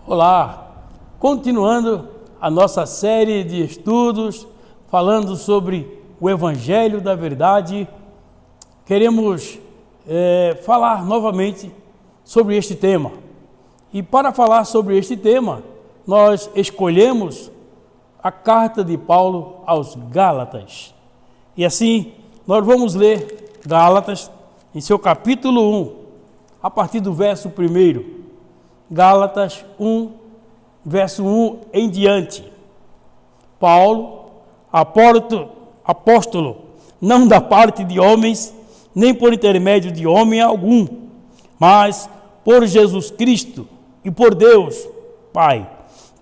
Olá, continuando a nossa série de estudos falando sobre o Evangelho da Verdade, queremos falar novamente sobre este tema. E para falar sobre este tema, nós escolhemos a carta de Paulo aos Gálatas. E assim, nós vamos ler Gálatas em seu capítulo 1, a partir do verso 1. Gálatas 1, verso 1 em diante. Paulo, apóstolo, não da parte de homens, nem por intermédio de homem algum, mas por Jesus Cristo e por Deus, Pai,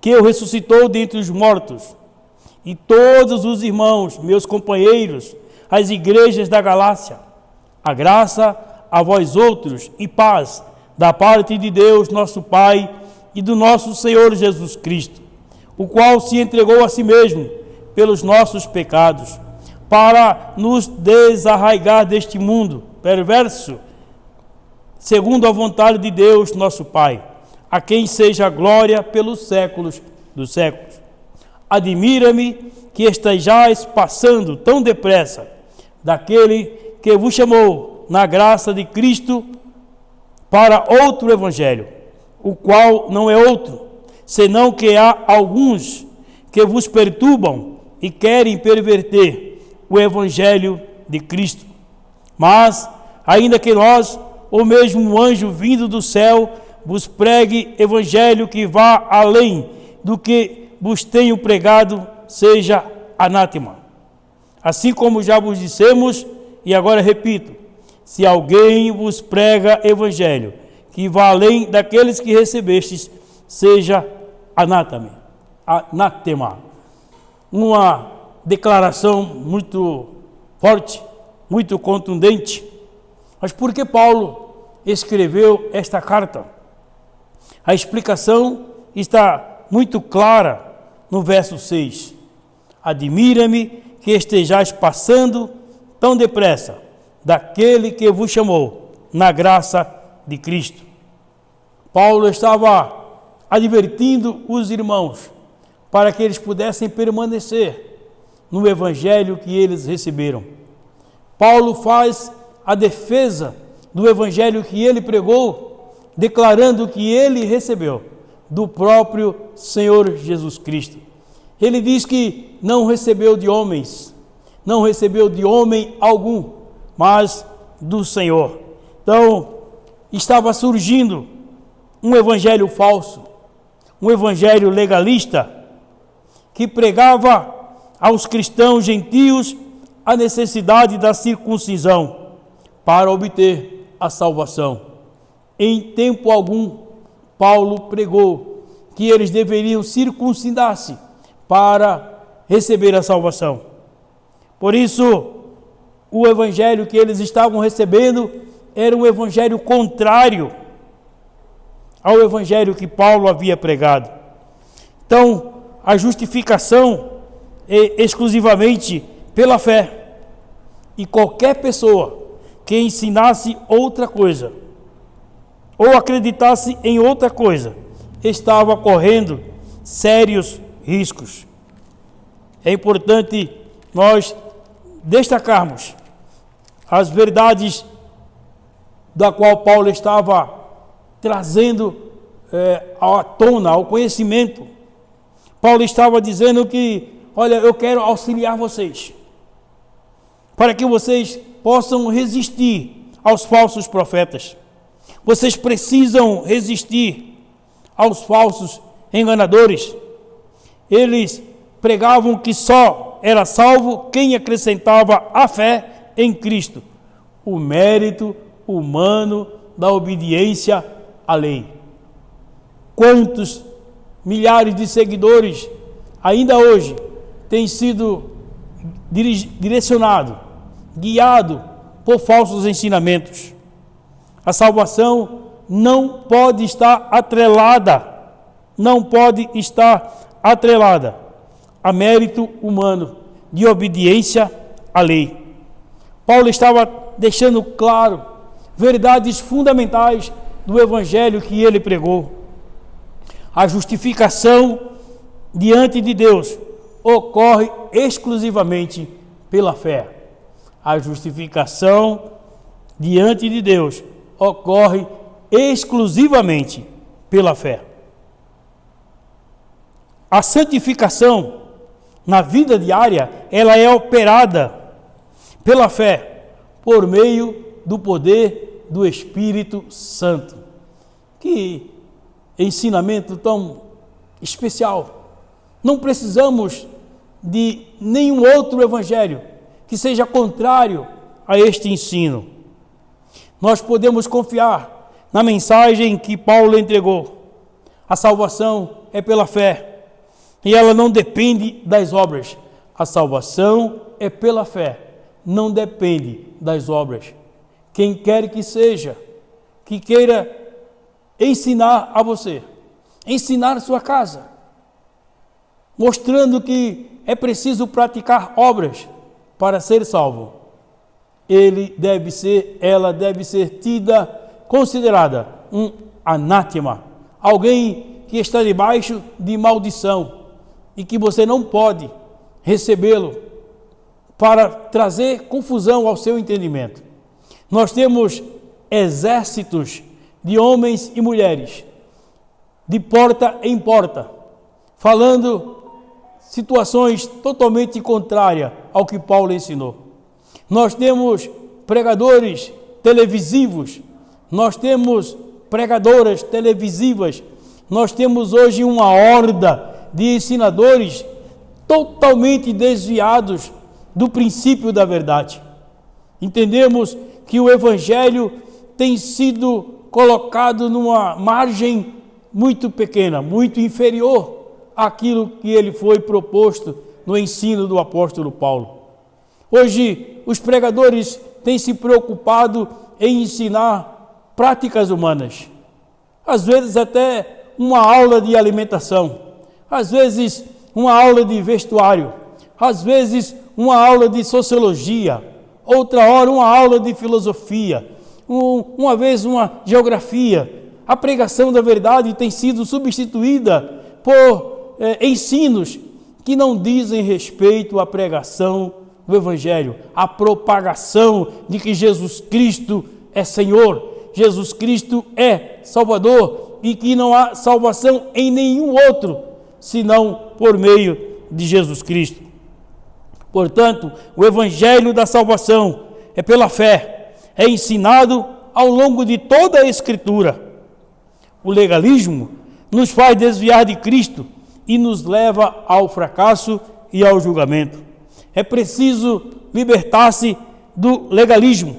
que o ressuscitou dentre os mortos, e todos os irmãos, meus companheiros, as igrejas da Galácia, a graça a vós outros e paz, da parte de Deus, nosso Pai, e do nosso Senhor Jesus Cristo, o qual se entregou a si mesmo pelos nossos pecados, para nos desarraigar deste mundo perverso, segundo a vontade de Deus, nosso Pai, a quem seja a glória pelos séculos dos séculos. Admira-me que estejais passando tão depressa daquele que vos chamou na graça de Cristo para outro evangelho, o qual não é outro, senão que há alguns que vos perturbam e querem perverter o evangelho de Cristo. Mas, ainda que nós, ou mesmo um anjo vindo do céu, vos pregue evangelho que vá além do que vos tenho pregado, seja anátema. Assim como já vos dissemos, e agora repito, se alguém vos prega evangelho que vá além daqueles que recebestes, seja anátema. Uma declaração muito forte, muito contundente. Mas por que Paulo escreveu esta carta? A explicação está muito clara no verso 6. Admira-me que estejais passando tão depressa daquele que vos chamou na graça de Cristo. Paulo estava advertindo os irmãos para que eles pudessem permanecer no evangelho que eles receberam. Paulo faz a defesa do evangelho que ele pregou, declarando que ele recebeu do próprio Senhor Jesus Cristo. Ele diz que não recebeu de homens, não recebeu de homem algum, mas do Senhor. Então, estava surgindo um evangelho falso, um evangelho legalista, que pregava aos cristãos gentios a necessidade da circuncisão para obter a salvação. Em tempo algum, Paulo pregou que eles deveriam circuncidar-se para receber a salvação. Por isso, o evangelho que eles estavam recebendo era um evangelho contrário ao evangelho que Paulo havia pregado. Então, a justificação é exclusivamente pela fé. E qualquer pessoa que ensinasse outra coisa, ou acreditasse em outra coisa, estava correndo sérios riscos. É importante nós destacarmos as verdades da qual Paulo estava trazendo à tona, ao conhecimento. Paulo estava dizendo que, olha, eu quero auxiliar vocês, para que vocês possam resistir aos falsos profetas. Vocês precisam resistir aos falsos enganadores. Eles pregavam que só era salvo quem acrescentava a fé em Cristo, o mérito humano da obediência à lei. Quantos milhares de seguidores ainda hoje têm sido direcionados, guiados por falsos ensinamentos? A salvação não pode estar atrelada a mérito humano de obediência à lei. Paulo estava deixando claro verdades fundamentais do evangelho que ele pregou. A justificação diante de Deus ocorre exclusivamente pela fé. A justificação diante de Deus ocorre exclusivamente pela fé. A santificação na vida diária, ela é operada pela fé, por meio do poder do Espírito Santo. Que ensinamento tão especial! Não precisamos de nenhum outro evangelho que seja contrário a este ensino. Nós podemos confiar na mensagem que Paulo entregou. A salvação é pela fé e ela não depende das obras. A salvação é pela fé, não depende das obras. Quem quer que seja, que queira ensinar a você, ensinar sua casa, mostrando que é preciso praticar obras para ser salvo, ela deve ser considerada um anátema, alguém que está debaixo de maldição e que você não pode recebê-lo para trazer confusão ao seu entendimento. Nós temos exércitos de homens e mulheres, de porta em porta, falando situações totalmente contrárias ao que Paulo ensinou. Nós temos pregadores televisivos, nós temos pregadoras televisivas, nós temos hoje uma horda de ensinadores totalmente desviados do princípio da verdade. Entendemos que o Evangelho tem sido colocado numa margem muito pequena, muito inferior àquilo que ele foi proposto no ensino do apóstolo Paulo. Hoje, os pregadores têm se preocupado em ensinar práticas humanas, às vezes até uma aula de alimentação, às vezes uma aula de vestuário, às vezes uma aula de sociologia, outra hora uma aula de filosofia, uma vez uma geografia. A pregação da verdade tem sido substituída por ensinos que não dizem respeito à pregação do Evangelho, à propagação de que Jesus Cristo é Senhor, Jesus Cristo é Salvador e que não há salvação em nenhum outro, senão por meio de Jesus Cristo. Portanto, o Evangelho da salvação é pela fé, é ensinado ao longo de toda a Escritura. O legalismo nos faz desviar de Cristo e nos leva ao fracasso e ao julgamento. É preciso libertar-se do legalismo.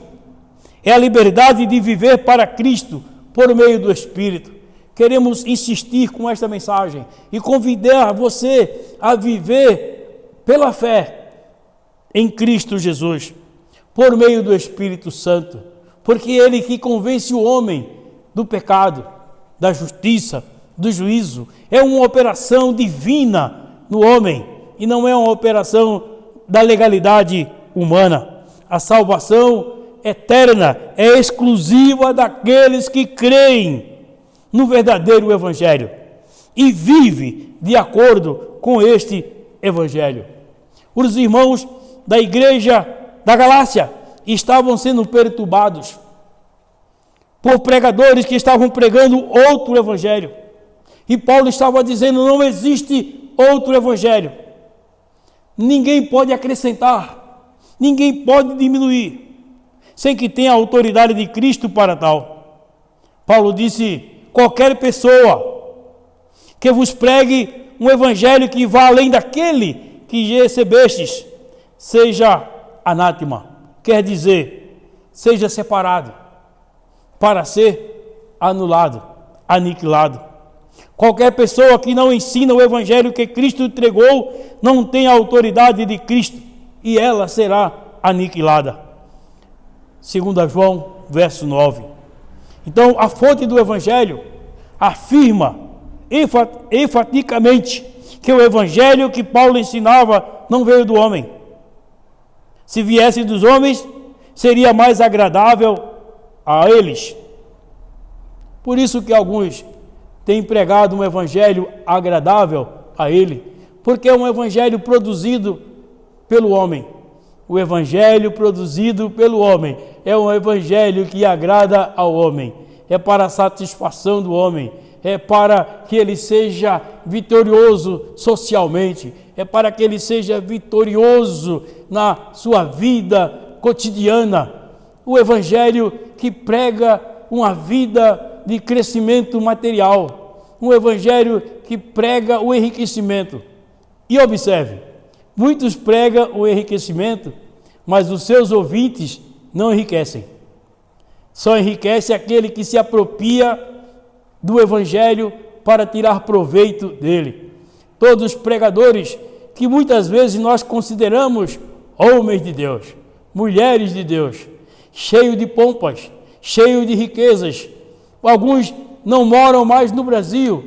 É a liberdade de viver para Cristo por meio do Espírito. Queremos insistir com esta mensagem e convidar você a viver pela fé em Cristo Jesus, por meio do Espírito Santo, porque Ele que convence o homem do pecado, da justiça, do juízo. É uma operação divina no homem e não é uma operação da legalidade humana. A salvação eterna é exclusiva daqueles que creem no verdadeiro Evangelho e vive de acordo com este Evangelho. Os irmãos da igreja da Galácia estavam sendo perturbados por pregadores que estavam pregando outro evangelho. E Paulo estava dizendo: não existe outro evangelho. Ninguém pode acrescentar, ninguém pode diminuir, sem que tenha a autoridade de Cristo para tal. Paulo disse: qualquer pessoa que vos pregue um evangelho que vá além daquele que recebestes, seja anátema, quer dizer, seja separado, para ser anulado, aniquilado. Qualquer pessoa que não ensina o evangelho que Cristo entregou, não tem a autoridade de Cristo, e ela será aniquilada. 2 João, verso 9. Então, a fonte do evangelho afirma enfaticamente que o evangelho que Paulo ensinava não veio do homem. Se viesse dos homens, seria mais agradável a eles. Por isso que alguns tem pregado um evangelho agradável a Ele, porque é um evangelho produzido pelo homem. O evangelho produzido pelo homem é um evangelho que agrada ao homem, é para a satisfação do homem, é para que ele seja vitorioso socialmente, é para que ele seja vitorioso na sua vida cotidiana. O evangelho que prega uma vida de crescimento material, um evangelho que prega o enriquecimento. E observe, muitos pregam o enriquecimento, mas os seus ouvintes não enriquecem. Só enriquece aquele que se apropria do evangelho para tirar proveito dele. Todos os pregadores que muitas vezes nós consideramos homens de Deus, mulheres de Deus, cheios de pompas, cheios de riquezas. Alguns não moram mais no Brasil,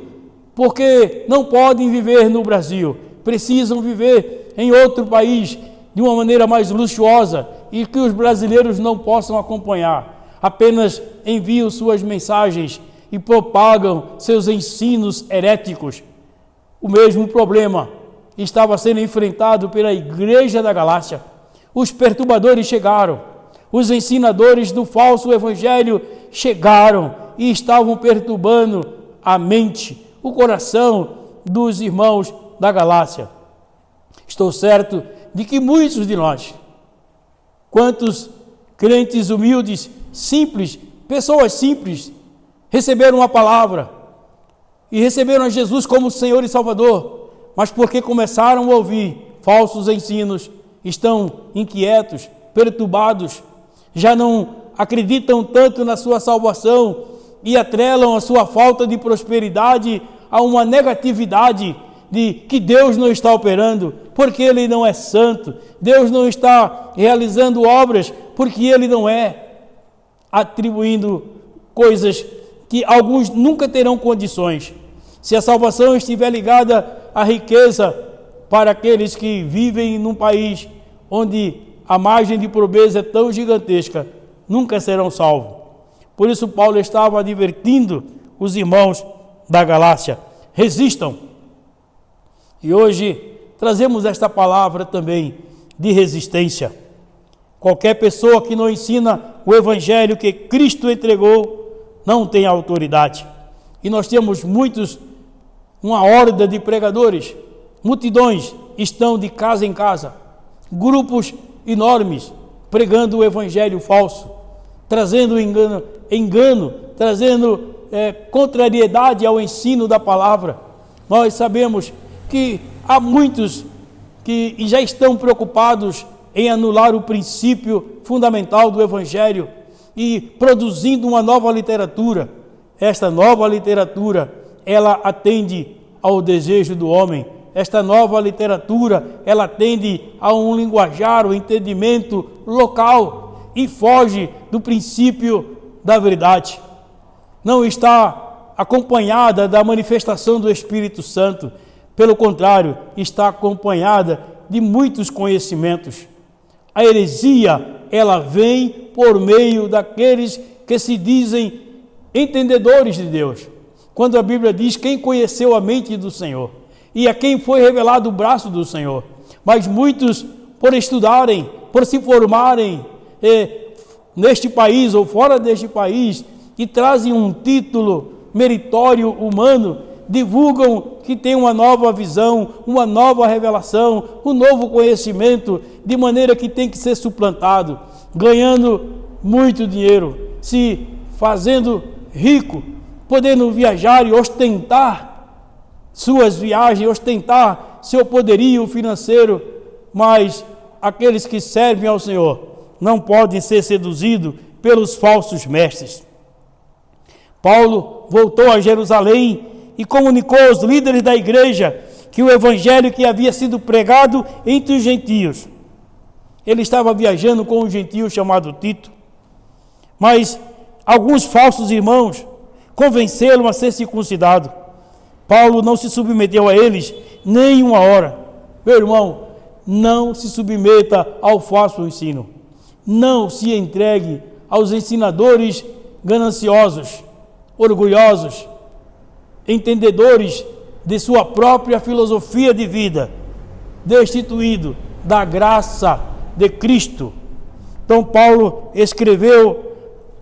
porque não podem viver no Brasil, precisam viver em outro país de uma maneira mais luxuosa e que os brasileiros não possam acompanhar. Apenas enviam suas mensagens e propagam seus ensinos heréticos. O mesmo problema estava sendo enfrentado pela igreja da Galácia. Os perturbadores chegaram, os ensinadores do falso evangelho chegaram e estavam perturbando a mente, o coração dos irmãos da Galácia. Estou certo de que muitos de nós, quantos crentes humildes, simples, pessoas simples, receberam a palavra e receberam a Jesus como Senhor e Salvador, mas porque começaram a ouvir falsos ensinos, estão inquietos, perturbados, já não acreditam tanto na sua salvação e atrelam a sua falta de prosperidade a uma negatividade de que Deus não está operando, porque Ele não é santo, Deus não está realizando obras, porque Ele não é, atribuindo coisas que alguns nunca terão condições. Se a salvação estiver ligada à riqueza para aqueles que vivem num país onde a margem de pobreza é tão gigantesca, nunca serão salvos. Por isso Paulo estava advertindo os irmãos da Galácia: resistam. E hoje trazemos esta palavra também de resistência. Qualquer pessoa que não ensina o evangelho que Cristo entregou não tem autoridade. E nós temos uma horda de pregadores, multidões estão de casa em casa, grupos enormes pregando o evangelho falso, trazendo engano, trazendo contrariedade ao ensino da palavra. Nós sabemos que há muitos que já estão preocupados em anular o princípio fundamental do evangelho e produzindo uma nova literatura. Esta nova literatura, ela atende ao desejo do homem. Esta nova literatura, ela atende a um linguajar, um entendimento local e foge do princípio da verdade. Não está acompanhada da manifestação do Espírito Santo. Pelo contrário, está acompanhada de muitos conhecimentos. A heresia, ela vem por meio daqueles que se dizem entendedores de Deus. Quando a Bíblia diz: quem conheceu a mente do Senhor e a quem foi revelado o braço do Senhor. Mas muitos, por estudarem, por se formarem neste país ou fora deste país, e trazem um título meritório humano, divulgam que tem uma nova visão, uma nova revelação, um novo conhecimento, de maneira que tem que ser suplantado, ganhando muito dinheiro, se fazendo rico, podendo viajar e ostentar suas viagens, ostentar seu poderio financeiro. Mas aqueles que servem ao Senhor não podem ser seduzidos pelos falsos mestres. Paulo voltou a Jerusalém e comunicou aos líderes da igreja que o evangelho que havia sido pregado entre os gentios. Ele estava viajando com um gentio chamado Tito, mas alguns falsos irmãos convenceram a ser circuncidado. Paulo não se submeteu a eles nem uma hora. Meu irmão, não se submeta ao falso ensino. Não se entregue aos ensinadores gananciosos, orgulhosos, entendedores de sua própria filosofia de vida, destituído da graça de Cristo. Então Paulo escreveu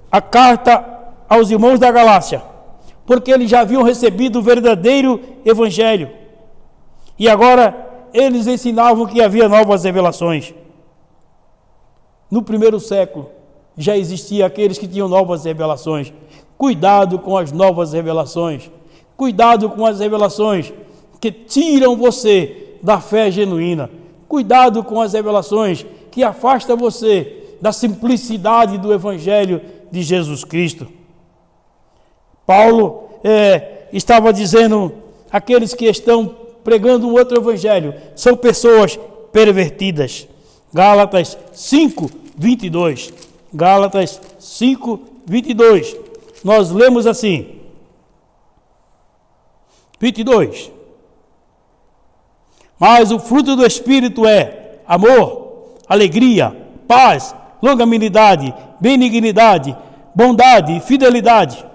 a carta aos irmãos da Galácia, porque eles já haviam recebido o verdadeiro evangelho, e agora eles ensinavam que havia novas revelações. No primeiro século já existia aqueles que tinham novas revelações. Cuidado com as novas revelações. Cuidado com as revelações que tiram você da fé genuína. Cuidado com as revelações que afastam você da simplicidade do evangelho de Jesus Cristo. Paulo estava dizendo, aqueles que estão pregando um outro evangelho são pessoas pervertidas. Gálatas 5, 22. Gálatas 5, 22. Nós lemos assim. 22. Mas o fruto do Espírito é amor, alegria, paz, longanimidade, benignidade, bondade, fidelidade.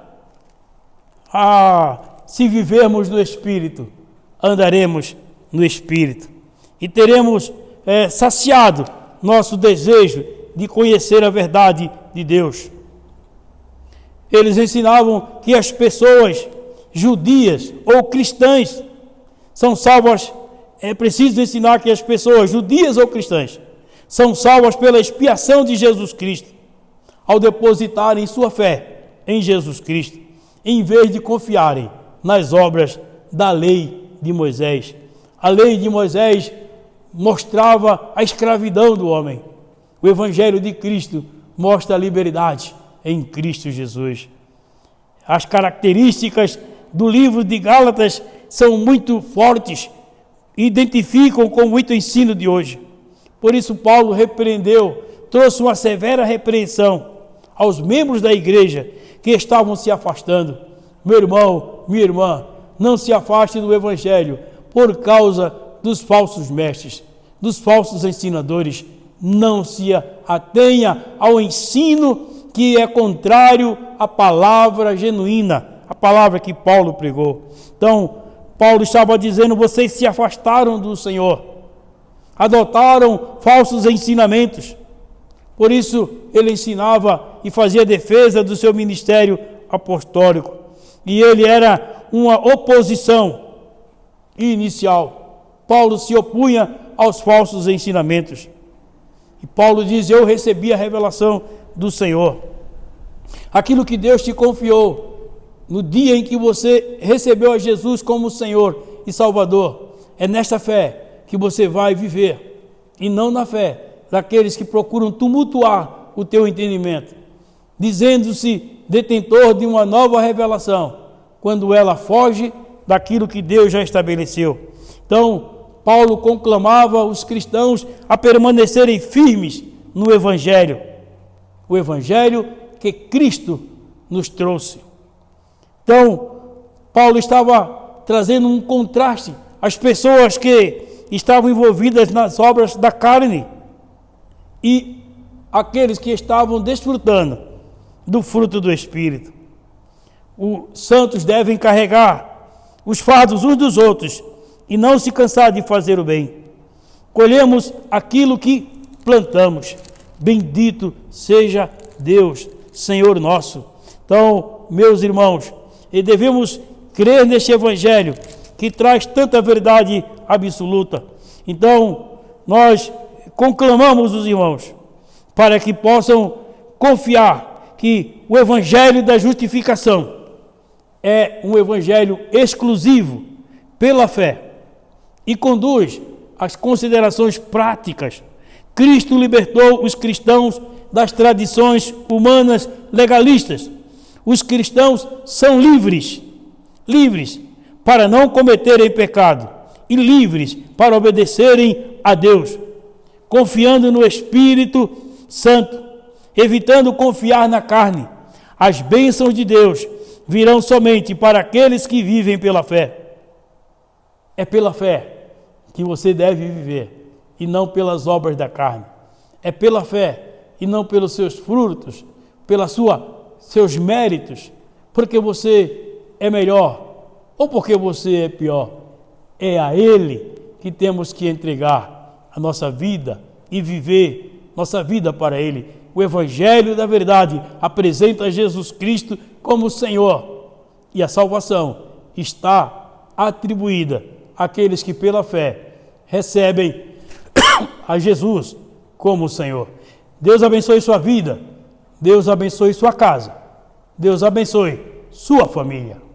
Se vivermos no Espírito, andaremos no Espírito e teremos saciado nosso desejo de conhecer a verdade de Deus. Eles ensinavam que as pessoas judias ou cristãs são salvas. É preciso ensinar que as pessoas judias ou cristãs são salvas pela expiação de Jesus Cristo, ao depositarem sua fé em Jesus Cristo, em vez de confiarem nas obras da lei de Moisés. A lei de Moisés mostrava a escravidão do homem. O Evangelho de Cristo mostra a liberdade em Cristo Jesus. As características do livro de Gálatas são muito fortes, identificam com muito ensino de hoje. Por isso Paulo repreendeu, trouxe uma severa repreensão aos membros da igreja que estavam se afastando. Meu irmão, minha irmã, não se afaste do Evangelho por causa dos falsos mestres, dos falsos ensinadores. Não se atenha ao ensino que é contrário à palavra genuína, a palavra que Paulo pregou. Então, Paulo estava dizendo, vocês se afastaram do Senhor, adotaram falsos ensinamentos. Por isso, ele ensinava e fazia defesa do seu ministério apostólico. E ele era uma oposição inicial. Paulo se opunha aos falsos ensinamentos. E Paulo diz, eu recebi a revelação do Senhor. Aquilo que Deus te confiou no dia em que você recebeu a Jesus como Senhor e Salvador, é nesta fé que você vai viver, e não na fé daqueles que procuram tumultuar o teu entendimento, dizendo-se detentor de uma nova revelação, quando ela foge daquilo que Deus já estabeleceu. Então, Paulo conclamava os cristãos a permanecerem firmes no Evangelho, o Evangelho que Cristo nos trouxe. Então, Paulo estava trazendo um contraste às pessoas que estavam envolvidas nas obras da carne e aqueles que estavam desfrutando do fruto do Espírito. Os santos devem carregar os fardos uns dos outros e não se cansar de fazer o bem. Colhemos aquilo que plantamos. Bendito seja Deus, Senhor nosso. Então, meus irmãos, e devemos crer neste Evangelho que traz tanta verdade absoluta. Então, nós conclamamos os irmãos para que possam confiar que o Evangelho da justificação é um Evangelho exclusivo pela fé e conduz às considerações práticas. Cristo libertou os cristãos das tradições humanas legalistas. Os cristãos são livres para não cometerem pecado e livres para obedecerem a Deus, confiando no Espírito Santo, evitando confiar na carne. As bênçãos de Deus virão somente para aqueles que vivem pela fé. É pela fé que você deve viver e não pelas obras da carne. É pela fé e não pelos seus frutos, seus méritos, porque você é melhor ou porque você é pior. É a Ele que temos que entregar a nossa vida e viver nossa vida para Ele. O Evangelho da verdade apresenta Jesus Cristo como Senhor, e a salvação está atribuída àqueles que pela fé recebem a Jesus como Senhor. Deus abençoe sua vida, Deus abençoe sua casa, Deus abençoe sua família.